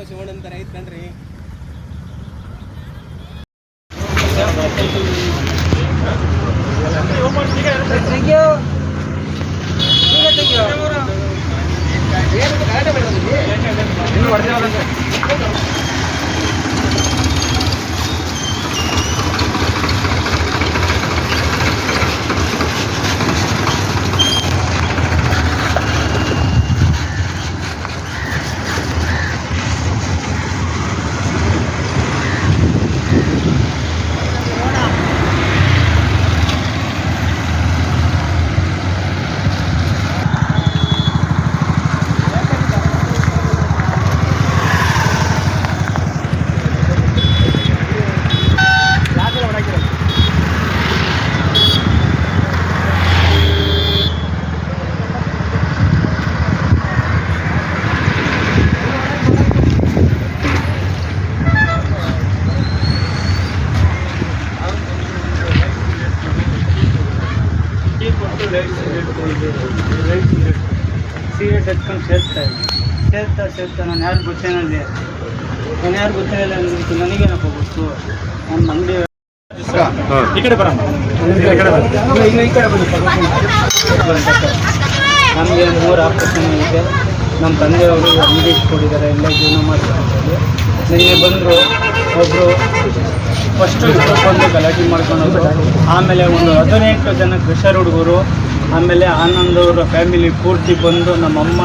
ಶಿವಣ್ಣ ಅಂತಾರೆ ಐತ್ ಕಣ್ರಿ. ಸಿಗರೇಟ್ ಹಚ್ಕೊಂಡು ಸೇರ್ತಾ ನಾನು ಯಾರು ಗೊತ್ತೇನಲ್ಲಿ ನಾನು ಯಾರು ಗೊತ್ತಿಲ್ಲ ನನಗೇನಪ್ಪ ಗೊತ್ತು ನಮ್ಮ ಅಂಗಡಿ ಈ ಕಡೆ ಬರೋಣ ಈ ಕಡೆ ಬಂದು ನಮಗೆ 3 ಆಪರೇಷನ್ ಇದೆ. ನಮ್ಮ ತಂದೆಯವರು ಅಂಗಡಿ ಇಟ್ಕೊಂಡಿದ್ದಾರೆ, ಎಲ್ಲ ಜೀವನ ಮಾಡ್ತಾರೆ. ನಿನ್ನೆ ಬಂದರು ಒಬ್ಬರು ಫಸ್ಟು ಬಂದು ಗಲಾಟೆ ಮಾಡ್ಕೊಂಡು ಆಮೇಲೆ ಒಂದು 18 ಜನ ಕ್ರಿಷರ್ ಹುಡುಗರು, ಆಮೇಲೆ ಆನಂದ್ ಅವರ ಫ್ಯಾಮಿಲಿ ಪೂರ್ತಿ ಬಂದು ನಮ್ಮಮ್ಮ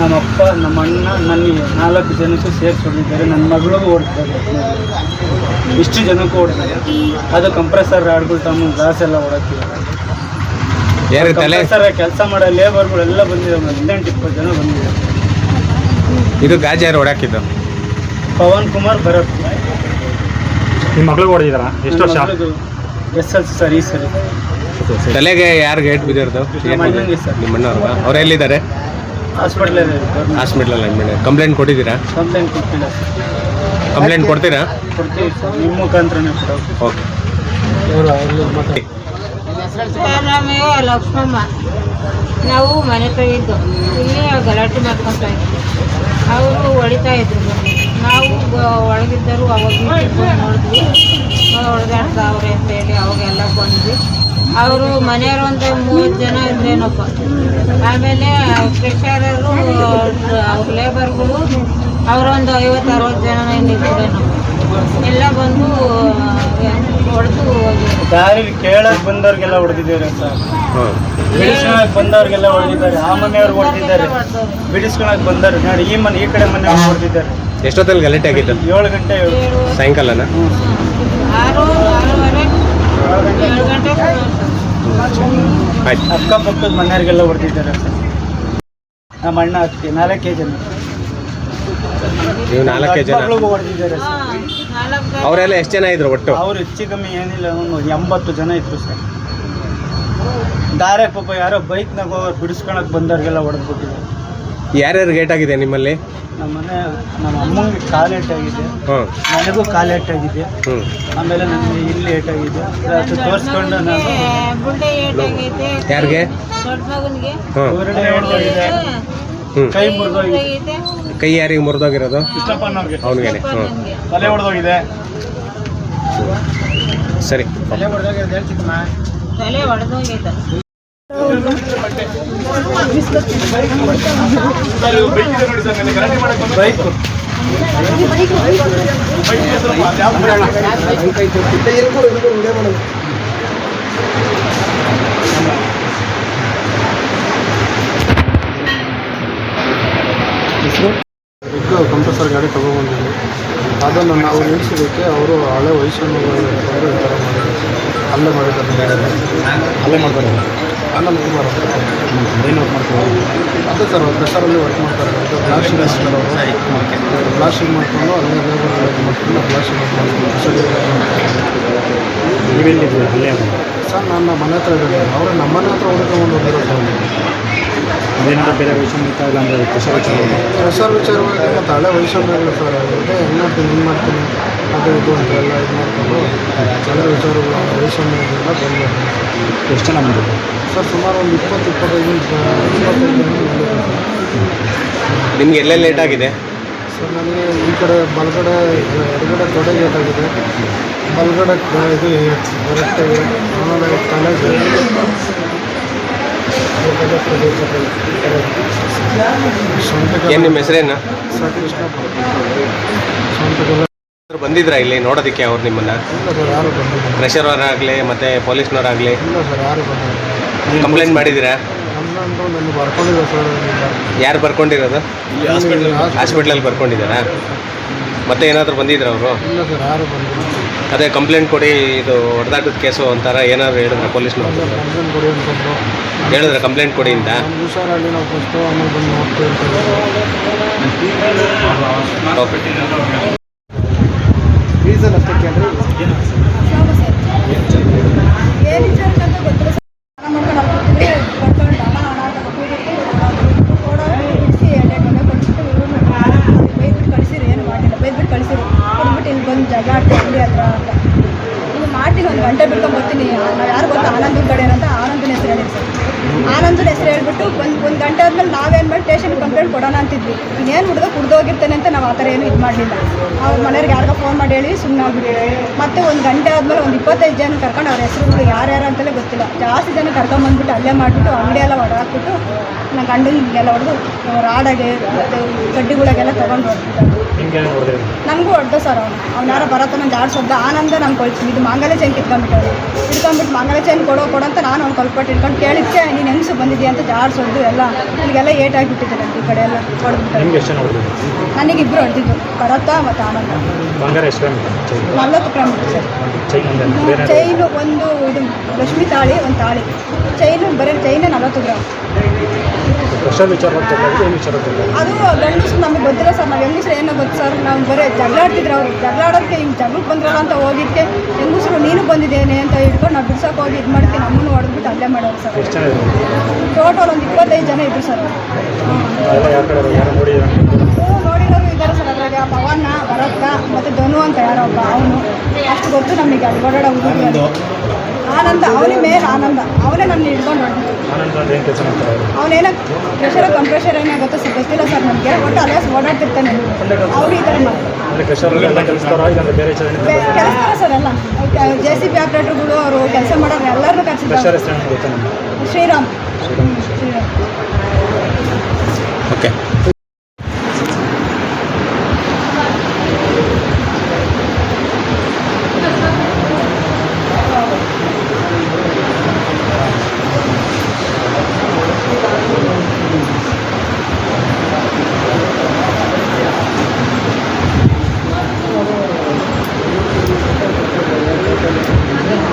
ನಮ್ಮಪ್ಪ ನಮ್ಮ ಅಣ್ಣ ನನಗೆ 4 ಜನಕ್ಕೂ ಸೇರಿಸ್ಕೊಂಡಿದ್ದಾರೆ. ನನ್ನ ಮಗಳಿಗೂ ಓಡ್ತಾರೆ, ಇಷ್ಟು ಜನಕ್ಕೂ ಓಡ್ತಾರೆ. ಅದು ಕಂಪ್ರೆಸರ್ ರಾಡ್ಗಳು ತಮ್ಮ ಗ್ಲಾಸ್ ಎಲ್ಲ ಓಡಾಕ್ತಿದ್ದಾರೆ. ಕಂಪ್ರೆಸರ್ ಕೆಲಸ ಮಾಡೋ ಲೇಬರ್ಗಳೆಲ್ಲ ಬಂದಿದ್ದಾರೆ, 18-20 ಜನ ಬಂದಿದ್ದಾರೆ. ಇದು ಗಾಜ್ ಯಾರು ಓಡಾಕಿದ್ದು? ಪವನ್ ಕುಮಾರ್ ಭರತ್. ನಿಮ್ಮ ಮಗಳಿಗೆ ಹೊಡೆದಿದ್ದಾರ? ಎಷ್ಟು ವರ್ಷ? SLC sir. ಈ ಸರಿ ತಲೆಗೆ ಯಾರು ಗೇಟ್ ಬಿದ್ದಿರೋದು? ನಮ್ಮ ಅಣ್ಣಂಗೆ ಸರ್. ನಿಮ್ಮ ಅಣ್ಣವ್ರು ಅವ್ರು ಎಲ್ಲಿದ್ದಾರೆ? ಹಾಸ್ಪಿಟ್ಲಲ್ಲಿ ಕಂಪ್ಲೇಂಟ್ ಕೊಟ್ಟಿದ್ದೀರಾ? ಕಂಪ್ಲೇಂಟ್ ಕೊಟ್ಟಿಲ್ಲ. ಕಂಪ್ಲೇಂಟ್ ಕೊಡ್ತೀರಾ? ಕೊಡ್ತೀವಿ ಸರ್, ನಿಮ್ಮ ಮುಖಾಂತರನೇ ಕೊಡೋದು. ಓಕೆ. ಲಕ್ಷ್ಮಮ್ಮ, ನಾವು ಮನೆ ತೆಗೆದು ಇಲ್ಲಿ ಗಲಾಟೆ ಮಾಡ್ಕೊತಾ ಇದ್ವಿ. ಅವರು ಹೊಡಿತಾ ಇದ್ರು. ನಾವು ಒಳಗಿದ್ದರು ಅವಾಗ ನೋಡಿದ್ವಿ, ಹೊಡೆದಾಡ್ತಾವ್ರೆ ಅಂತೇಳಿ ಅವಾಗೆಲ್ಲ ಬಂದ್ವಿ. ಅವರು ಮನೆಯವರು ಒಂದು 30 ಜನ ಇದ್ರೇನಪ್ಪ. ಆಮೇಲೆ ಪ್ರೆಷರರು ಅವ್ರ ಲೇಬರ್ಗಳು ಅವರೊಂದು 50-60 ಜನ ಇದ್ರೇನಪ್ಪ. ಎಲ್ಲ ಬಂದು ಹೊಡೆದು ದಾರಿಲಿ ಕೇಳಕ್ಕೆ ಬಂದವ್ರಿಗೆಲ್ಲ ಹೊಡೆದಿದ್ದಾರೆ ಸರ್. ಬಿಡಿಸ್ಕೊಳಕ್ಕೆ ಬಂದವ್ರಿಗೆಲ್ಲ ಹೊಡೆದಿದ್ದಾರೆ. ಆ ಮನೆಯವ್ರಿಗೆ ಹೊಡೆದಿದ್ದಾರೆ, ಬಿಡಿಸ್ಕೊಳಕ್ಕೆ ಬಂದವ್ರು ನೋಡಿ ಈ ಮನೆ ಈ ಕಡೆ ಮನೆಯವ್ರು ಹೊಡೆದಿದ್ದಾರೆ. ಎಷ್ಟೊತ್ತಲ್ಲಿ ಗಲಾಟೆ ಆಗಿದ್ದು? 7 ಗಂಟೆ ಸಾಯಂಕಾಲನ? 7 ಗಂಟೆ ಆಯ್ತು. ಅಕ್ಕಪಕ್ಕದ ಮನೆಯವ್ರಿಗೆಲ್ಲ ಹೊಡೆದಿದ್ದಾರೆ ಸರ್. ನಮ್ಮ ಅಣ್ಣ ಅಕ್ಕಿ 4 ಜನ, ನೀವು 4 ಜನ ಹೊಡೆದಿದ್ದಾರೆ ಸರ್. ಅವರೆಲ್ಲ ಎಷ್ಟು ಜನ ಇದ್ರು ಒಟ್ಟು? ಅವ್ರು ಹೆಚ್ಚು ಕಮ್ಮಿ ಏನಿಲ್ಲ, ಒಂದು 80 ಜನ ಇದ್ರು ಸರ್. ದಾರೆ ಪಾಪ ಯಾರೋ ಬೈಕ್ನಾಗ ಹೋಗೋರು ಬಿಡಿಸ್ಕೊಳಕ್ಕೆ ಬಂದವ್ರಿಗೆಲ್ಲ ಹೊಡೆದ್ಬಿಟ್ಟಿದ್ದಾರೆ. ಯಾರ್ಯಾರು ಗೇಟ್ ಆಗಿದೆ ನಿಮ್ಮಲ್ಲಿ? ನಮ್ಮ ಅಮ್ಮಂಗೆ ಕಾಲು ಏಟಾಗಿದೆ, ನನಗೂ ಕಾಲು ಏಟಾಗಿದೆ, ಆಮೇಲೆ ನನಗೆ ಇಲ್ಲಿ ಏಟಾಗಿದೆ. ಅದು ತೋರಿಸ್ಕೊಂಡು ನಾನು ಯಾರಿಗೆ? ಕೈ ಮುರಿದೋಗಿದೆ. ಕೈ ಯಾರಿಗೆ ಮುರಿದೋಗಿರೋದು? ಅವನಿಗೆ ತಲೆ ಹೊಡೆದೋಗಿದೆ. ಸರಿ, ತಲೆ ಹೊಡೆದೋಗಿದೆ. ಬೈಕ್ ಕಂಪ್ರೆಸರ್ ಗಾಡಿ ತಗೊಬಂದಿದ್ವಿ. ಅದನ್ನು ನಾವು ನಿಲ್ಲಿಸೋದಕ್ಕೆ ಅವರು ಹಳೆ ವಯಸ್ಸನ್ನು ಈ ಥರ ಮಾಡಿದ್ದಾರೆ. ಅಲ್ಲೇ ಮಾಡ್ತಾರೆ ಅಲ್ಲ ಕುಮಾರ್ ಏನು ವರ್ಕ್ ಮಾಡ್ತಾರೆ? ಅದೇ ಸರ್, ಪ್ರೆಷರಲ್ಲಿ ವರ್ಕ್ ಮಾಡ್ತಾರೆ. ಬ್ಲಾಸ್ಟಿಂಗ್ ಬ್ಲಾಸ್ಟಿಂಗ್ ಮಾಡಿಕೊಂಡು ಅಲ್ಲೇ ಲೇಬರ್ ಮಾಡ್ಕೊಂಡು ಬ್ಲಾಸ್ಟಿಂಗ್ ಮಾಡ್ಕೊಂಡು ನೀವೆಲ್ಲಿದ್ದೀವಿ? ಅಲ್ಲೇ ಸರ್ ನನ್ನ ಮನೆ ಹತ್ರ ಇದ್ದಾರೆ. ಅವರು ನಮ್ಮ ಮನೆ ಹತ್ರ ಹುಡುಕೊಂಡು ಹೋಗಿರೋ ಸರ್. ಅದೇನಾದ್ರು ಬೇರೆ ವಿಷಯ ಇಲ್ಲ ಅಂದರೆ ಪ್ರೆಷರ್ ವಿಚಾರವಾಗಿ ಮತ್ತು ಹಳೆ ವಯಸ್ಸನ್ನಾಗಲಿ ಸರ್. ಅದೇ ಹೆಂಗೆ ಮಾಡ್ತೀನಿ ಹಿಂಗೆ ಮಾಡ್ತೀನಿ ಅದು ಇದು ಅಂತ ಎಲ್ಲ ಇದು ಮಾಡಿಕೊಂಡು ಹಳೆ ವಿಚಾರಗಳು ವಯಸ್ಸನ್ನಾಗೆಲ್ಲ ಬಂದು ಎಷ್ಟು ಜನ ಬಂದಿದೆ? ಸರ್ ಸುಮಾರು ಒಂದು 20-25 ಜನ ನಿಮ್ಗೆ ಎಲ್ಲೆಲ್ಲಿ ಲೇಟ್ ಆಗಿದೆ? ಸರ್ ನನಗೆ ಈ ಕಡೆ ಬಲಗಡೆ ಎಡಗಡೆ ತೊಡೆ ಏಟಾಗಿದೆ, ಬಲಗಡೆ ಇದು ಬರುತ್ತೆ, ಆಮೇಲೆ ತಲೆಗೆ ಏನು ನಿಮ್ಮ ಹೆಸರೇನು? ಸರ್ ಕೃಷ್ಣಪ್ಪ. ಸ್ವಂತಗೆಲ್ಲ ಬಂದಿದ್ರಾ ಇಲ್ಲಿ ನೋಡೋದಕ್ಕೆ ಅವ್ರು ನಿಮ್ಮನ್ನ? ಇಲ್ಲ ಸರ್, ಯಾರು ಬಂದಿಲ್ಲ. ಪ್ರೆಷರ್ವರಾಗಲಿ ಮತ್ತು ಪೊಲೀಸ್ನವರಾಗಲಿ ಇಲ್ಲ ಸರ್, ಯಾರು ಬಂದಿಲ್ಲ. ಕಂಪ್ಲೇಂಟ್ ಮಾಡಿದ್ದೀರಾ? ನಮ್ಮಂತೂ ನನ್ನ ಬರ್ಕೊಂಡಿಲ್ಲ ಸರ್. ಯಾರು ಬರ್ಕೊಂಡಿರೋದು? ಹಾಸ್ಪಿಟ್ಲಲ್ಲಿ ಬರ್ಕೊಂಡಿದ್ದಾರಾ? ಮತ್ತೆ ಏನಾದರೂ ಬಂದಿದ್ರು ಅವರು? ಇಲ್ಲ ಸರ್, ಯಾರು ಬಂದಿಲ್ಲ. ಅದೇ ಕಂಪ್ಲೇಂಟ್ ಕೊಡಿ, ಇದು ಹೊಡೆದಾಟದ ಕೇಸು ಅಂತಾರ ಏನಾದ್ರು ಹೇಳಿದ್ರೆ ಪೊಲೀಸ್ನವರು? ಕಂಪ್ಲೇಂಟ್ ಕೊಡಿ ಅಂತಂದು ಹೇಳಿದ್ರೆ ಕಂಪ್ಲೇಂಟ್ ಕೊಡಿ ಅಂತ? ನಮ್ಮ ಹುಷಾರಲ್ಲಿ ನಾವು ಫಸ್ಟು ಆಮೇಲೆ ಬಂದು ನೋಡ್ತಾ ಇರ್ತೀವಿ. ಓಕೆ. ರೀಸನ್ ಅಷ್ಟೇ ಕೇಳ್ರಿ. ಏನು ವಿಚಾರಕ್ಕಂತ ಗೊತ್ತಿಲ್ಲ ಸರ್. ಹಣ ಮಾಡ್ಕೊಂಡು ಹಾಕ್ಬಿಡ್ತೀವಿ, ಬರ್ಕೊಂಡು ಹಣ ಅಂತ ಕೂಗಿಟ್ಟು ಬಿಡಿಸಿ ಎಣ್ಣೆ ಕೊಟ್ಬಿಟ್ಟು ಬೈದ್ಬಿಟ್ಟು ಕಳಿಸಿರಿ, ಏನು ಮಾಡಿಲ್ಲ, ಬೈದ್ಬಿಟ್ಟು ಕಳಿಸಿರಿ, ಕೊಟ್ಬಿಟ್ಟು ಇಲ್ಲಿ ಬಂದು ಜಗಳ ಆಡ್ತೀವಿ ಹತ್ರ ಅಂತ. ನೀವು ಮಾಡ್ತೀನಿ, ಒಂದು ಗಂಟೆ ಬಿಟ್ಕೊಂಡು ಬರ್ತೀನಿ. ನಾವು ಯಾರು ಗೊತ್ತಾ, ಆನಂದ್ ಕಡೆ ಏನಂತ ಆನಂದನ ಹೆಸರು ಹೇಳಿ ಸರ್. ಆನಂದನ ಹೆಸರು ಹೇಳ್ಬಿಟ್ಟು ಒಂದು ಗಂಟೆ ಆದಮೇಲೆ ನಾವೇನು ಮಾಡಿ ಸ್ಟೇಷನ್ಗೆ ಕಂಪ್ಲೇಂಟ್ ಕೊಡೋಣ ಅಂತಿದ್ವಿ. ಇನ್ನೇನು ಹುಡುಗ ಕುಡ್ದೋಗಿರ್ತಾನೆ ಅಂತ ನಾವು ಆ ಥರ ಏನು ಇದು ಮಾಡಲಿಲ್ಲ. ಅವ್ರ ಮನೆಯವ್ರಿಗೆ ಯಾರಿಗೋ ಫೋನ್ ಮಾಡಿ ಹೇಳಿ ಸುಮ್ಮನೆ ಆಗ್ಬಿಟ್ಟು ಮತ್ತೆ ಒಂದು ಗಂಟೆ ಆದಮೇಲೆ ಒಂದು 25 ಜನ ಕರ್ಕೊಂಡು ಅವ್ರ ಹೆಸರುಗಳು ಯಾರ್ಯಾರು ಅಂತಲೇ ಗೊತ್ತಿಲ್ಲ, ಜಾಸ್ತಿ ಜನ ಕರ್ಕೊಂಬಂದ್ಬಿಟ್ಟು ಅಲ್ಲೇ ಮಾಡಿಬಿಟ್ಟು ಅಂಗಡಿ ಎಲ್ಲ ಹೊಡೆದಾಕ್ಬಿಟ್ಟು ನನ್ನ ಗಂಡನಿಗೆಲ್ಲ ಹೊಡೆದು ರಾಡಾಗೆ ಮತ್ತು ಕಡ್ಡಿಗಳಿಗೆಲ್ಲ ತೊಗೊಂಡು ಹೊಡೆದ್ಬಿಟ್ಟು ನನಗೂ ಹೊಡೆದ ಸರ್. ಅವ್ನು ಯಾರೋ ಬರತ್ತ ನಾನು ಜಾಡ್ಸೊದ್ದ ಆನಂದ ನಂಗೆ ಕೊಳ್ತೀನಿ, ಇದು ಮಾಂಗಲ್ಯ ಚೈನ್ ಕಿತ್ಕೊಂಡ್ಬಿಟ್ಟು ಮಾಂಗಲ್ಯ ಚೈನ್ ಕೊಡೋ ಅಂತ ನಾನು ಅವ್ನು ಕೊಲ್ಪಟ್ಟು ಇಟ್ಕೊಂಡು ಕೇಳಿದ್ಕೆ ನೀನು ಹೆಂಗಸು ಬಂದಿದ್ದೀಯ ಅಂತ ಜಾಡ್ಸೋದು ಎಲ್ಲ ಇಲ್ಲಿಗೆಲ್ಲ ಏಟಾಗಿಬಿಟ್ಟಿದೆ ನನಗೆ. ಈ ಕಡೆ ಎಲ್ಲ ಹೊಡೆದ್ಬಿಟ್ಟು ನನಗೆ ಇಬ್ಬರು ಹೊಡೆದಿದ್ದು, ಭರತ ಮತ್ತು ಆನಂದ. 40 ಗ್ರಾಮ್ ಸರ್. ಚೈನು ಒಂದು ಇದು ಲಕ್ಷ್ಮಿ ತಾಳಿ, ಒಂದು ತಾಳಿ ಚೈನು, ಬರೀ ಚೈನೇ 40 ಗ್ರಾಮ್. ಅದು ಗಂಡಸರು ನಮಗೆ ಗೊತ್ತಿಲ್ಲ ಸರ್. ನಾವು ಹೆಂಗಸರು ಏನೋ ಗೊತ್ತು ಸರ್. ನಾವು ಬರೀ ಜಗಳ ಆಡ್ತಿದ್ರು, ಅವರು ಜಗಳ ಆಡೋದಕ್ಕೆ ಹಿಂಗೆ ಜಗಳಕ್ಕೆ ಬಂದ್ರಲ್ಲ ಅಂತ ಹೋಗಿದ್ದಕ್ಕೆ ಹೆಂಗಸರು ನೀನು ಬಂದಿದ್ದೇನೆ ಅಂತ ಹಿಡ್ಕೊಂಡು ನಾವು ಬಿಡ್ಸೋಕೆ ಹೋಗಿ ಇದು ಮಾಡ್ತೀನಿ, ನಮ್ಮನ್ನು ಹೊಡೆದ್ಬಿಟ್ಟು ಅಲ್ಲೇ ಮಾಡೋರು ಸರ್. ಟೋಟಲ್ ಒಂದು 25 ಜನ ಇದ್ರು ಸರ್. ನೋಡಿರೋರು ಇದ್ದಾರೆ ಸರ್. ಅದ್ರಾಗ ಪವನ, ಭರತ ಮತ್ತು ಧನು ಅಂತ ಯಾರೋ ಒಬ್ಬ, ಅವನು ಅಷ್ಟು ಗೊತ್ತು ನಮಗೆ. ಅಲ್ಲಿ ಓಡಾಡೋ ಹುಡುಗರು ಆನಂದ, ಅವನೇ ಮೇನ್ ಆನಂದ, ಅವನೇ ನನ್ನ ಹಿಡ್ಕೊಂಡು ಹೊಡೆದಿದ್ದು. ಅವನೇನೋ ಪ್ರೆಷರ್ ಕಂಪ್ರೆಷರ್ ಏನಾಗುತ್ತೋ ಸರ್ ಗೊತ್ತಿಲ್ಲ ಸರ್ ನನಗೆ. ಒಟ್ಟು ಅಲ್ಲೇ ಓಡಾಡ್ತಿರ್ತಾನೆ ಅವ್ರು ಈ ಥರ ಮಾಡ್ತಾರೆ. ಕೆಲಸ ಸರ್ ಎಲ್ಲ JCB ಆಪ್ರೇಟರ್ಗಳು, ಅವರು ಕೆಲಸ ಮಾಡೋರು ಎಲ್ಲರನ್ನೂ ಕರ್ಸಿದ್ದಾರೆ. ಶ್ರೀರಾಮ್. ಓಕೆ.